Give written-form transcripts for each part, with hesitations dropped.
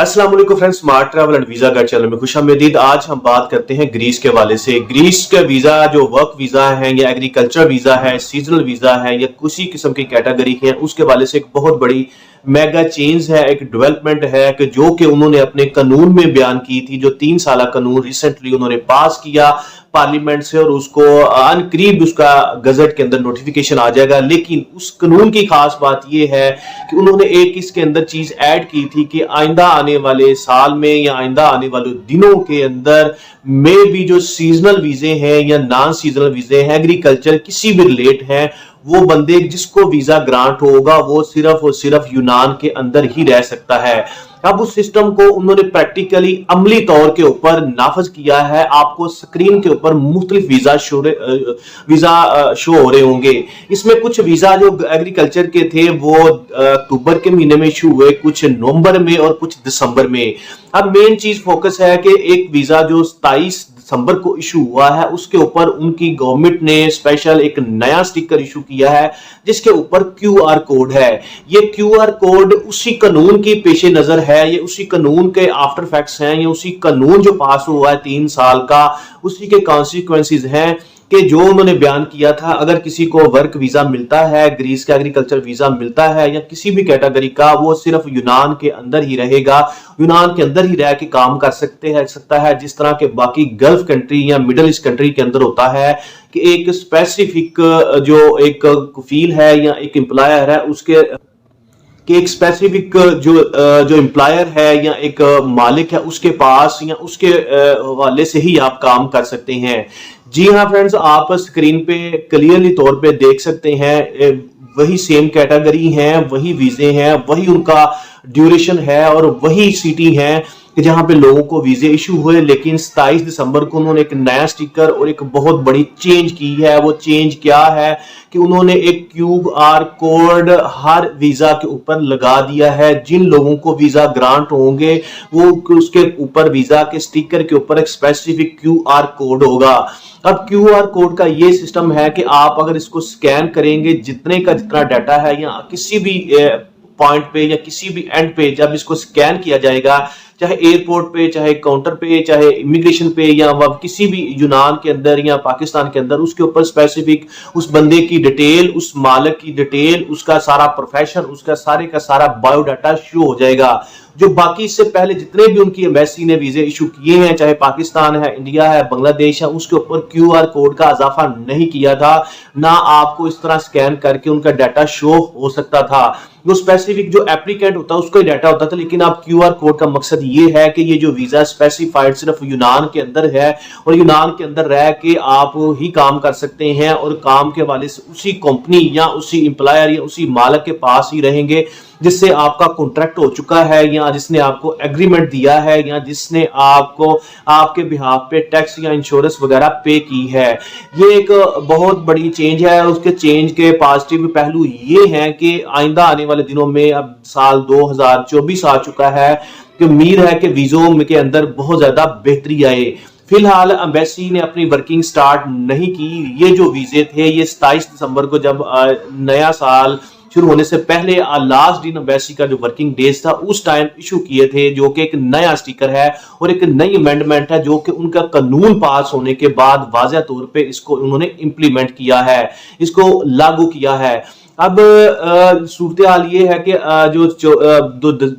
अस्सलाम वालेकुम friends, smart travel and visa guide channel में खुशामदीद। आज हम बात करते हैं ग्रीस के हवाले से। ग्रीस का वीजा जो वर्क वीजा है या एग्रीकल्चर वीजा है, सीजनल वीजा है या किसी किस्म की कैटेगरी है, उसके हवाले से एक बहुत बड़ी मेगा चेंज है, एक डेवलपमेंट है कि जो कि उन्होंने अपने कानून में बयान की थी। जो 3 साल कानून रिसेंटली उन्होंने पास किया पार्लियामेंट से और उसको अनकरीब उसका गजट के अंदर नोटिफिकेशन आ जाएगा। लेकिन उस कानून की खास बात यह है कि उन्होंने एक इसके अंदर चीज ऐड की थी कि आइंदा आने वाले साल में या आइंदा आने वाले दिनों के अंदर में भी जो सीजनल वीजे हैं या नॉन सीजनल वीजे हैं, एग्रीकल्चर किसी भी रिलेट हैं, वो बंदे जिसको वीजा ग्रांट होगा वो सिर्फ और सिर्फ यूनान के अंदर ही रह सकता है। अब उस सिस्टम को उन्होंने प्रैक्टिकली अमली तौर के ऊपर नाफज किया है। आपको स्क्रीन के ऊपर मुख्तलिफ वीजा शो हो रहे होंगे। इसमें कुछ वीजा जो एग्रीकल्चर के थे वो अक्टूबर के महीने में इशू हुए, कुछ नवंबर में और कुछ दिसंबर में। अब मेन चीज फोकस है कि एक वीजा जो 27 दिसंबर को इशू हुआ है उसके ऊपर उनकी गवर्नमेंट ने स्पेशल एक नया स्टिकर इशू किया है जिसके ऊपर क्यूआर कोड है। ये क्यूआर कोड उसी कानून की पेश नजर है, ये उसी कानून के आफ्टर फैक्ट्स हैं, ये उसी कानून जो पास हुआ है 3 साल का, उसी के कॉन्सिक्वेंसेस हैं कि जो उन्होंने बयान किया था। अगर किसी को वर्क वीजा मिलता है, ग्रीस का एग्रीकल्चर वीजा मिलता है या किसी भी कैटेगरी का, वो सिर्फ यूनान के अंदर ही रहेगा, यूनान के अंदर ही रह के काम कर सकता है, जिस तरह के बाकी गल्फ कंट्री या मिडल ईस्ट कंट्री के अंदर होता है कि एक स्पेसिफिक जो एक कफील है या एक एम्प्लॉयर है उसके कि एक स्पेसिफिक जो एम्प्लॉयर है या एक मालिक है उसके पास या उसके हवाले से ही आप काम कर सकते हैं। जी हाँ फ्रेंड्स, आप स्क्रीन पे क्लियरली तौर पे देख सकते हैं वही सेम कैटेगरी हैं, वही वीजे हैं, वही उनका ड्यूरेशन है और वही सिटी है कि जहां पे लोगों को वीजे इशू हुए। लेकिन 27 दिसंबर को उन्होंने एक नया स्टिकर और एक बहुत बड़ी चेंज की है। वो चेंज क्या है कि उन्होंने एक क्यूआर कोड हर वीजा के ऊपर लगा दिया है। जिन लोगों को वीजा ग्रांट होंगे वो उसके ऊपर वीजा के स्टिकर के ऊपर एक स्पेसिफिक क्यूआर कोड होगा। अब क्यूआर कोड का ये सिस्टम है कि आप अगर इसको स्कैन करेंगे, जितना डाटा है या किसी भी पॉइंट पे या किसी भी एंड पे जब इसको स्कैन किया जाएगा, चाहे एयरपोर्ट पे, चाहे काउंटर पे, चाहे इमिग्रेशन पे या किसी भी यूनान के अंदर या पाकिस्तान के अंदर, उसके ऊपर स्पेसिफिक उस बंदे की डिटेल, उस मालिक की डिटेल, उसका सारा प्रोफेशन, उसका सारे का सारा बायोडाटा शो हो जाएगा। जो बाकी इससे पहले जितने भी उनकी एम्बेसी ने वीजे इशू किए हैं, चाहे पाकिस्तान है, इंडिया है, बांग्लादेश है, उसके ऊपर क्यूआर कोड का इजाफा नहीं किया था। ना आपको इस तरह स्कैन करके उनका डाटा शो हो सकता था। जो स्पेसिफिक जो एप्लीकेंट होता है उसका ही डाटा होता था। लेकिन अब क्यूआर कोड का मकसद ये है कि ये जो वीजा स्पेसिफाइड सिर्फ यूनान के अंदर है और यूनान के अंदर रह के आप ही काम कर सकते हैं और काम के हवाले से उसी कंपनी या उसी एम्प्लॉयर या उसी मालिक के पास ही रहेंगे जिससे आपका कॉन्ट्रैक्ट हो चुका है या जिसने आपको एग्रीमेंट दिया है या जिसने आपको आपके बिहाफ पे टैक्स या इंश्योरेंस वगैरह पे की है। ये एक बहुत बड़ी चेंज है। उसके चेंज के पॉजिटिव पहलू ये हैं कि आइंदा आने वाले दिनों में, अब साल 2024 आ चुका है, कि उम्मीद है कि वीजों के अंदर बहुत ज्यादा बेहतरी आए। फिलहाल एम्बेसी ने अपनी वर्किंग स्टार्ट नहीं की। ये जो वीजे थे ये 27 दिसंबर को जब नया साल शुरू होने से पहले लास्ट दिन एम्बेसी का जो वर्किंग डेज था उस टाइम इशू किए थे, जो कि एक नया स्टिकर है और एक नई अमेंडमेंट है जो कि उनका कानून पास होने के बाद वाज़ेह तौर पे इसको उन्होंने इंप्लीमेंट किया है, इसको लागू किया है। अब सूरत हाल ये है कि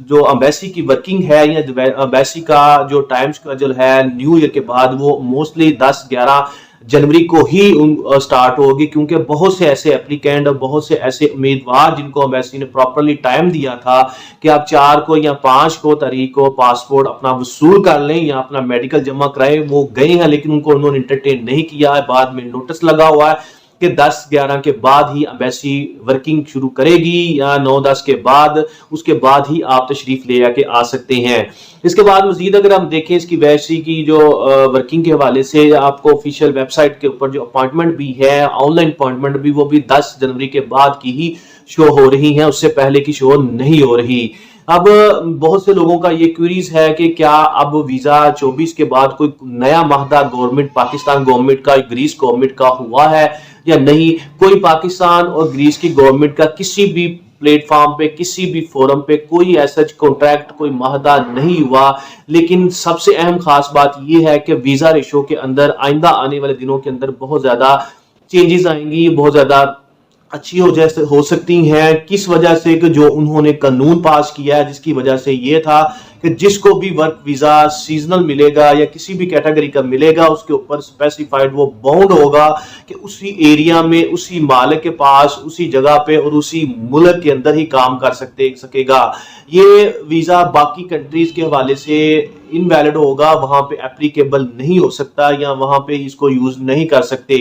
जो एम्बेसी की वर्किंग है या एम्बेसी का जो टाइम शेड्यूल है न्यू ईयर के बाद, वो मोस्टली 10-11 जनवरी को ही स्टार्ट होगी, क्योंकि बहुत से ऐसे एप्लीकेंट और बहुत से ऐसे उम्मीदवार जिनको एम्बेसी ने प्रॉपरली टाइम दिया था कि आप 4 को या 5 को तारीख को पासपोर्ट अपना वसूल कर लें या अपना मेडिकल जमा कराएं, वो गए हैं लेकिन उनको उन्होंने इंटरटेन नहीं किया है। बाद में नोटिस लगा हुआ है कि 10-11 के बाद ही एम्बेसी वर्किंग शुरू करेगी या 9-10 के बाद, उसके बाद ही आप तशरीफ ले आके आ सकते हैं। इसके बाद मजीद अगर हम देखें इसकी एम्बेसी की जो वर्किंग के हवाले से, आपको ऑफिशियल वेबसाइट के ऊपर जो अपॉइंटमेंट भी है, ऑनलाइन अपॉइंटमेंट भी, वो भी 10 जनवरी के बाद की ही शो हो रही है, उससे पहले की शो नहीं हो रही। अब बहुत से लोगों का ये क्वेरीज है कि क्या अब वीजा 24 के बाद कोई नया माहदा गवर्नमेंट, पाकिस्तान गवर्नमेंट का, ग्रीस गवर्नमेंट का हुआ है या नहीं। कोई पाकिस्तान और ग्रीस की गवर्नमेंट का किसी भी प्लेटफॉर्म पे, किसी भी फोरम पे कोई ऐसा कॉन्ट्रैक्ट, कोई माहदा नहीं हुआ। लेकिन सबसे अहम खास बात यह है कि वीजा रेशो के अंदर आइंदा आने वाले दिनों के अंदर बहुत ज्यादा चेंजेस आएंगी, बहुत ज्यादा अच्छी हो सकती हैं। किस वजह से कि जो उन्होंने कानून पास किया है, जिसकी वजह से ये था कि जिसको भी वर्क वीजा सीजनल मिलेगा या किसी भी कैटेगरी का मिलेगा, उसके ऊपर स्पेसिफाइड वो बाउंड होगा कि उसी एरिया में, उसी मालिक के पास, उसी जगह पे और उसी मुल्क के अंदर ही काम कर सकेगा। ये वीजा बाकी कंट्रीज के हवाले से इनवैलिड होगा, वहां पे एप्लीकेबल नहीं हो सकता या वहां पे इसको यूज नहीं कर सकते।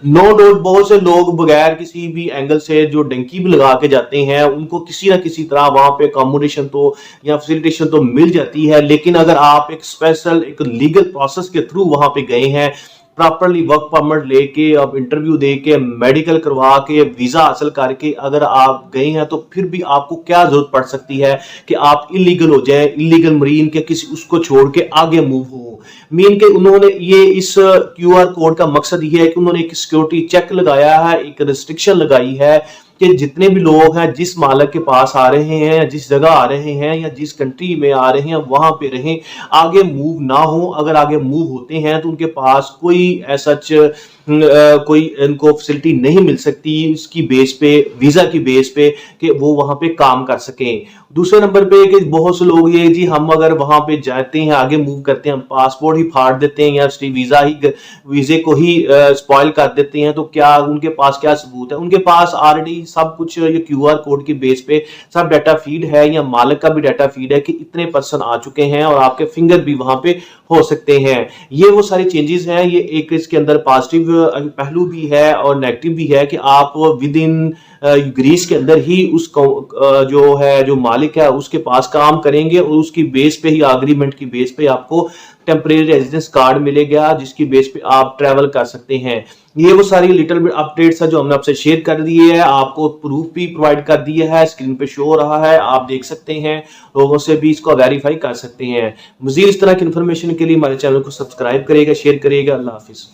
नो डाउट बहुत से लोग बगैर किसी भी एंगल से जो डंकी भी लगा के जाते हैं, उनको किसी ना किसी तरह वहां पे अकोमोडेशन तो या फैसिलिटेशन तो मिल जाती है। लेकिन अगर आप एक स्पेशल एक लीगल प्रोसेस के थ्रू वहां पे गए हैं, प्रॉपरली वर्क परमिट लेके, अब इंटरव्यू दे के, मेडिकल करवा के, वीजा हासिल करके अगर आप गए हैं, तो फिर भी आपको क्या जरूरत पड़ सकती है कि आप इलीगल हो जाएं, इलीगल मरीन के किसी उसको छोड़ के आगे मूव हो। मीन के उन्होंने ये इस क्यूआर कोड का मकसद ये है कि उन्होंने एक सिक्योरिटी चेक लगाया है, एक रिस्ट्रिक्शन लगाई है कि जितने भी लोग हैं जिस मालिक के पास आ रहे हैं, जिस जगह आ रहे हैं या जिस कंट्री में आ रहे हैं, वहां पे रहें, आगे मूव ना हो। अगर आगे मूव होते हैं तो उनके पास कोई ऐसा कोई इनको फैसिलिटी नहीं मिल सकती इसकी बेस पे, वीजा की बेस पे, कि वो वहां पे काम कर सकें। दूसरे नंबर पे कि बहुत से लोग ये जी हम अगर वहां पे जाते हैं, आगे मूव करते हैं, हम पासपोर्ट ही फाड़ देते हैं या वीजे को ही स्पॉइल कर देते हैं, तो क्या उनके पास क्या सबूत है? उनके पास ऑलरेडी सब कुछ ये क्यूआर कोड की बेस पे सब डाटा फीड है, या मालिक का भी डाटा फीड है कि इतने पर्सन आ चुके हैं और आपके फिंगर भी वहां पे हो सकते हैं। ये वो सारे चेंजेस हैं। ये एक इसके अंदर पॉजिटिव पहलू भी है और नेगेटिव भी है कि आप विद इन ग्रीस के अंदर ही उस जो है जो मालिक है उसके पास काम करेंगे और उसकी बेस पे ही, एग्रीमेंट की बेस पे आपको टेम्परेरी रेजिडेंस कार्ड मिलेगा, जिसकी बेस पे आप ट्रैवल कर सकते हैं। ये वो सारी लिटिल बिट अपडेट्स है जो हमने आपसे शेयर कर दिए है, आपको प्रूफ भी प्रोवाइड कर दिया है, स्क्रीन पे शो हो रहा है, आप देख सकते हैं, लोगों से भी इसको वेरीफाई कर सकते हैं। मजीद इस तरह की इन्फॉर्मेशन के लिए हमारे चैनल को सब्सक्राइब करिएगा, शेयर करिएगा। अल्लाह हाफिज।